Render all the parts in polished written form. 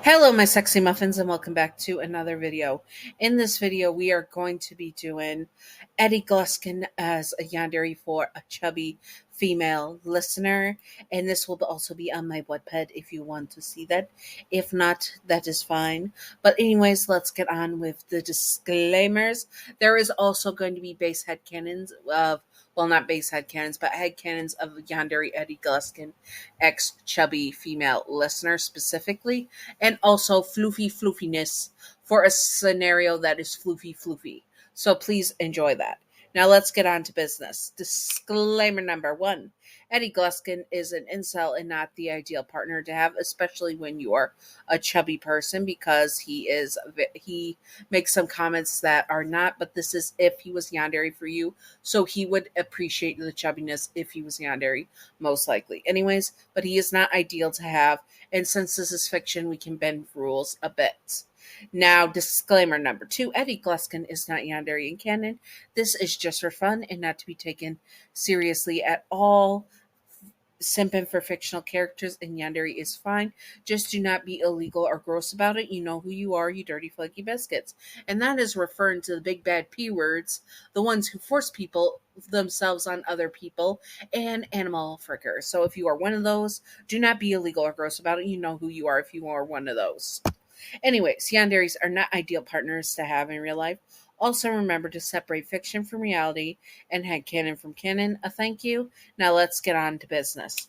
Hello, my sexy muffins, and welcome back to another video. In this video, we are going to be doing Eddie Gluskin as a yandere for a chubby female listener, and this will also be on my Wattpad if you want to see that. If not, that is fine. But anyways, let's get on with the disclaimers. There is also going to be base headcanons of, well, not base headcanons, but headcanons of yandere Eddie Gluskin, ex chubby female listener specifically, and also floofiness for a scenario that is floofy. So please enjoy that. Now let's get on to business. Disclaimer number one. Eddie Gluskin is an incel and not the ideal partner to have, especially when you are a chubby person, because he makes some comments that are not, but this is if he was yandere for you. So he would appreciate the chubbiness if he was yandere, most likely. Anyways, but he is not ideal to have, and since this is fiction, we can bend rules a bit. Now, disclaimer number two. Eddie Gluskin is not yandere in canon. This is just for fun and not to be taken seriously at all. Simping for fictional characters in yandere is fine. Just do not be illegal or gross about it. You know who you are, you dirty flaky biscuits. And that is referring to the big bad P words, the ones who force people themselves on other people, and animal frickers. So if you are one of those, do not be illegal or gross about it. You know who you are if you are one of those. Anyways, yanderes are not ideal partners to have in real life. Also, remember to separate fiction from reality and headcanon from canon. A thank you. Now let's get on to business.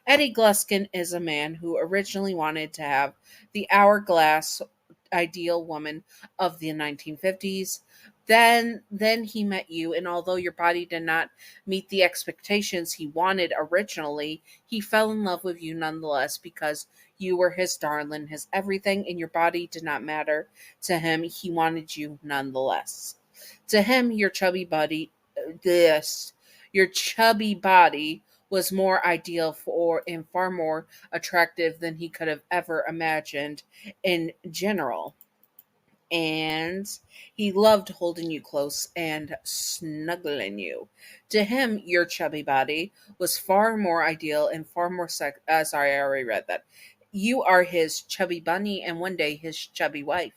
Eddie Gluskin is a man who originally wanted to have the hourglass ideal woman of the 1950s. Then he met you, and although your body did not meet the expectations he wanted originally, he fell in love with you nonetheless because you were his darling, his everything, and your body did not matter to him. He wanted you nonetheless. To him, your chubby body was more ideal for and far more attractive than he could have ever imagined in general. And he loved holding you close and snuggling you. To him, your chubby body was far more ideal and far more sorry, I already read that. You are his chubby bunny and one day his chubby wife.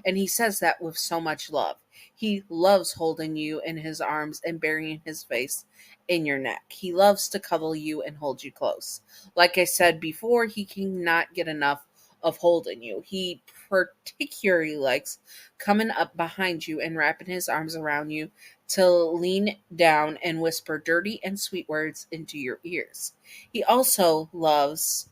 And he says that with so much love. He loves holding you in his arms and burying his face in your neck. He loves to cuddle you and hold you close. Like I said before, he cannot get enough of holding you. He particularly likes coming up behind you and wrapping his arms around you to lean down and whisper dirty and sweet words into your ears. He also loves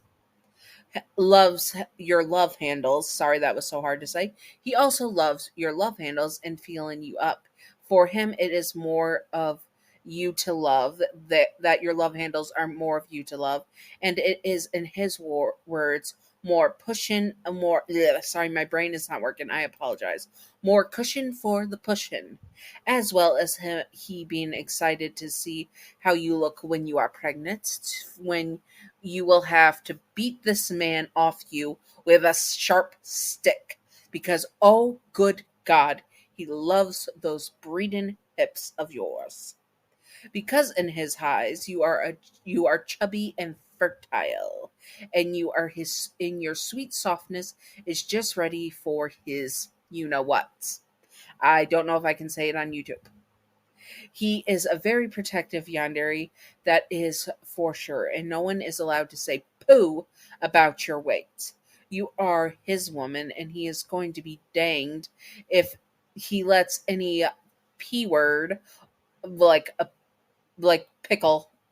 your love handles. Sorry, that was so hard to say. He also loves your love handles and feeling you up. For him, it is more of you to love, that your love handles are more of you to love, and it is, in his words, more pushing, more sorry, my brain is not working, I apologize, more cushion for the pushing, as well as he being excited to see how you look when you are pregnant, when you will have to beat this man off you with a sharp stick, because oh good God, he loves those breeding hips of yours. Because in his eyes you are chubby and fertile, and you are his in your sweet softness is just ready for his you know what. I don't know if I can say it on YouTube. He is a very protective yandere, that is for sure, and no one is allowed to say poo about your weight. You are his woman, and he is going to be danged if he lets any p word, like a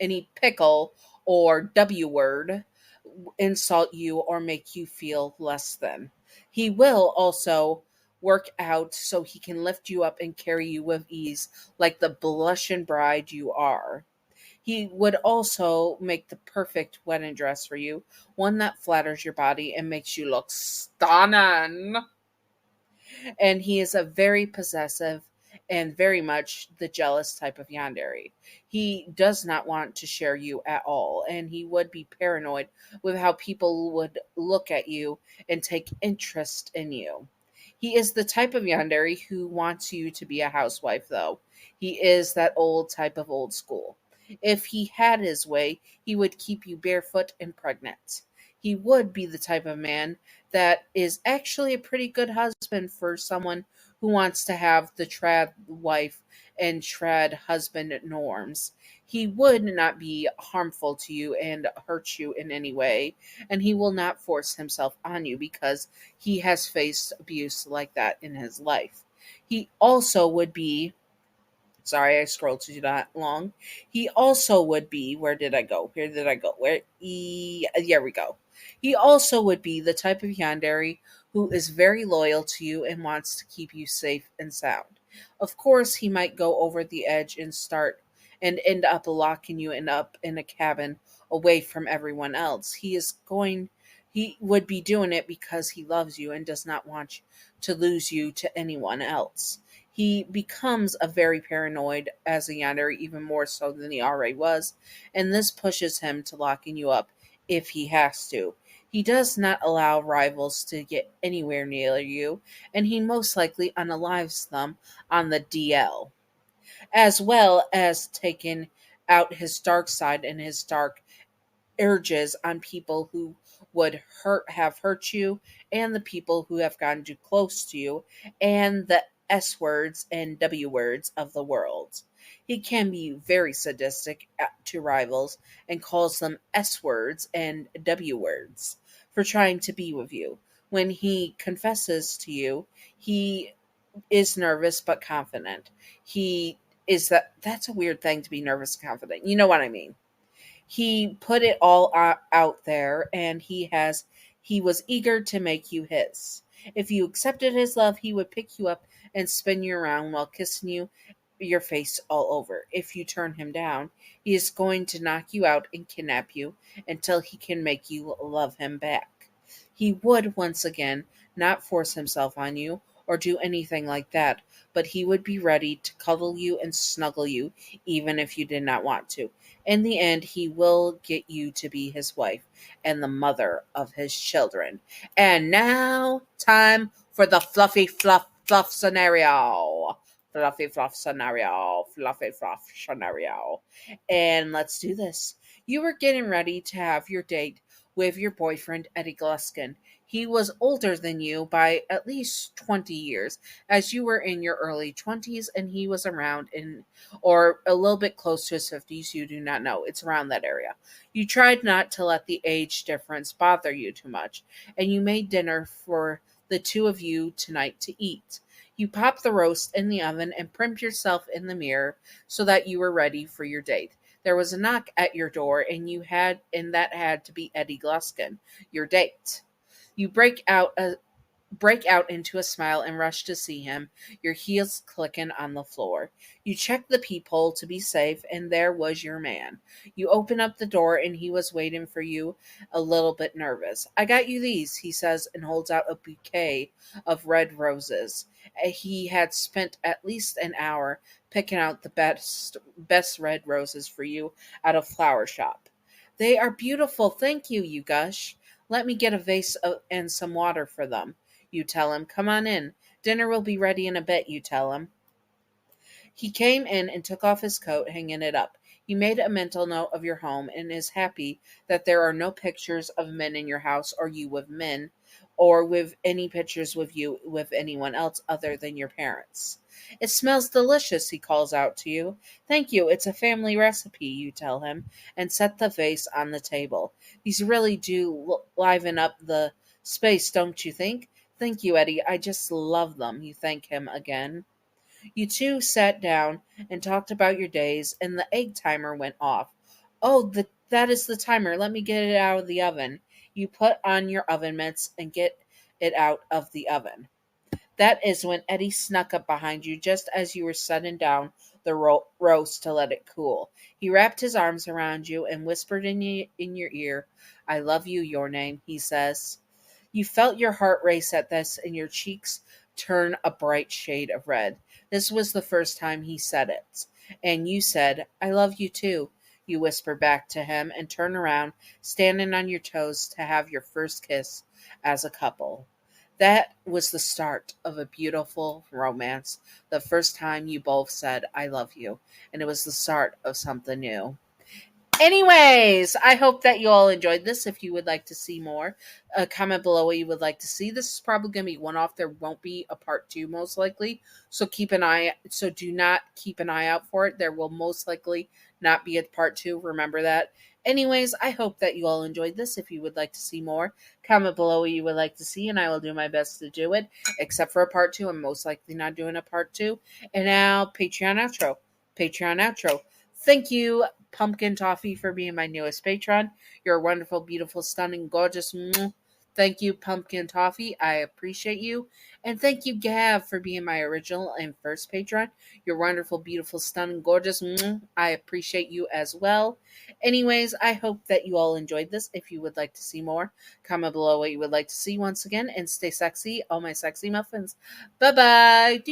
any pickle or W word, insult you or make you feel less than. He will also work out so he can lift you up and carry you with ease, like the blushing bride you are. He would also make the perfect wedding dress for you, one that flatters your body and makes you look stunning. And he is a very possessive and very much the jealous type of yandere. He does not want to share you at all, and he would be paranoid with how people would look at you and take interest in you. He is the type of yandere who wants you to be a housewife, though. He is that old type of old school. If he had his way, he would keep you barefoot and pregnant. He would be the type of man that is actually a pretty good husband for someone who wants to have the trad wife and trad husband norms. He would not be harmful to you and hurt you in any way, and he will not force himself on you because he has faced abuse like that in his life. He also would be Sorry, I scrolled too that long. He also would be. Where did I go? Where did I go? Here we go. He also would be the type of Yandere who is very loyal to you and wants to keep you safe and sound. Of course, he might go over the edge and end up locking you up in a cabin away from everyone else. He would be doing it because he loves you and does not want to lose you to anyone else. He becomes a very paranoid as a Yandere, even more so than he already was, and this pushes him to locking you up if he has to. He does not allow rivals to get anywhere near you, and he most likely unalives them on the DL, as well as taking out his dark side and his dark urges on people who would have hurt you, and the people who have gotten too close to you, and the S words and W words of the world. He can be very sadistic to rivals and calls them S words and W words for trying to be with you. When he confesses to you, he is nervous but confident. He is that's a weird thing to be nervous and confident. You know what I mean? He put it all out there, and he was eager to make you his. If you accepted his love, he would pick you up and spin you around while kissing your face all over. If you turn him down, he is going to knock you out and kidnap you until he can make you love him back. He would once again not force himself on you or do anything like that, but he would be ready to cuddle you and snuggle you even if you did not want to. In the end, he will get you to be his wife and the mother of his children. And now, time for the fluffy fluff scenario. Fluffy fluff scenario. Fluffy fluff scenario. And let's do this. You were getting ready to have your date with your boyfriend, Eddie Gluskin. He was older than you by at least 20 years, as you were in your early 20s and he was around in or a little bit close to his 50s. You do not know. It's around that area. You tried not to let the age difference bother you too much, and you made dinner for the two of you tonight to eat. You popped the roast in the oven and primed yourself in the mirror so that you were ready for your date. There was a knock at your door, and that had to be Eddie Gluskin, your date. You break out into a smile and rush to see him, your heels clicking on the floor. You checked the peephole to be safe, and there was your man. You open up the door, and he was waiting for you, a little bit nervous. I got you these, he says, and holds out a bouquet of red roses. He had spent at least an hour picking out the best red roses for you at a flower shop. They are beautiful, thank you, you gush. Let me get a vase and some water for them. You tell him, come on in. Dinner will be ready in a bit, you tell him. He came in and took off his coat, hanging it up. He made a mental note of your home and is happy that there are no pictures of men in your house or you with men or with any pictures with you with anyone else other than your parents. It smells delicious, he calls out to you. Thank you, it's a family recipe, you tell him, and set the vase on the table. These really do liven up the space, don't you think? Thank you, Eddie. I just love them. You thank him again. You two sat down and talked about your days, and the egg timer went off. Oh, that is the timer. Let me get it out of the oven. You put on your oven mitts and get it out of the oven. That is when Eddie snuck up behind you just as you were setting down the roast to let it cool. He wrapped his arms around you and whispered in your ear, I love you, your name, he says. You felt your heart race at this and your cheeks turn a bright shade of red. This was the first time he said it. And you said, I love you too. You whisper back to him and turn around, standing on your toes to have your first kiss as a couple. That was the start of a beautiful romance. The first time you both said, I love you. And it was the start of something new. Anyways, I hope that you all enjoyed this. If you would like to see more, comment below what you would like to see. This is probably going to be one off. There won't be a part two, most likely. So do not keep an eye out for it. There will most likely not be a part two. Remember that. Anyways, I hope that you all enjoyed this. If you would like to see more, comment below what you would like to see, and I will do my best to do it. Except for a part two, I'm most likely not doing a part two. And now, Patreon outro. Patreon outro. Thank you, Pumpkin Toffee, for being my newest patron. You're a wonderful, beautiful, stunning, gorgeous. Thank you, Pumpkin Toffee. I appreciate you. And thank you, Gav, for being my original and first patron. You're wonderful, beautiful, stunning, gorgeous. I appreciate you as well. Anyways, I hope that you all enjoyed this. If you would like to see more, comment below what you would like to see once again. And stay sexy, all my sexy muffins. Bye-bye.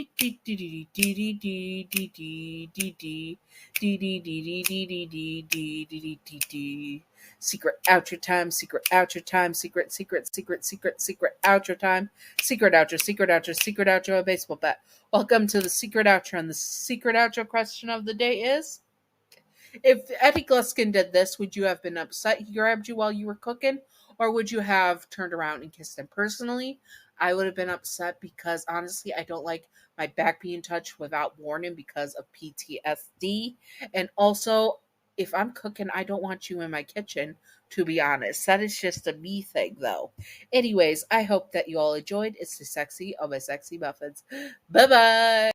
Secret outro time, secret outro time, secret outro time, secret outro, a baseball bat. Welcome to the secret outro, and the secret outro question of the day is: if Eddie Gluskin did this, would you have been upset he grabbed you while you were cooking, or would you have turned around and kissed him? Personally, I would have been upset because honestly, I don't like my back being touched without warning because of PTSD. And also, if I'm cooking, I don't want you in my kitchen, to be honest. That is just a me thing, though. Anyways, I hope that you all enjoyed. It's the sexy of my sexy muffins. Bye bye.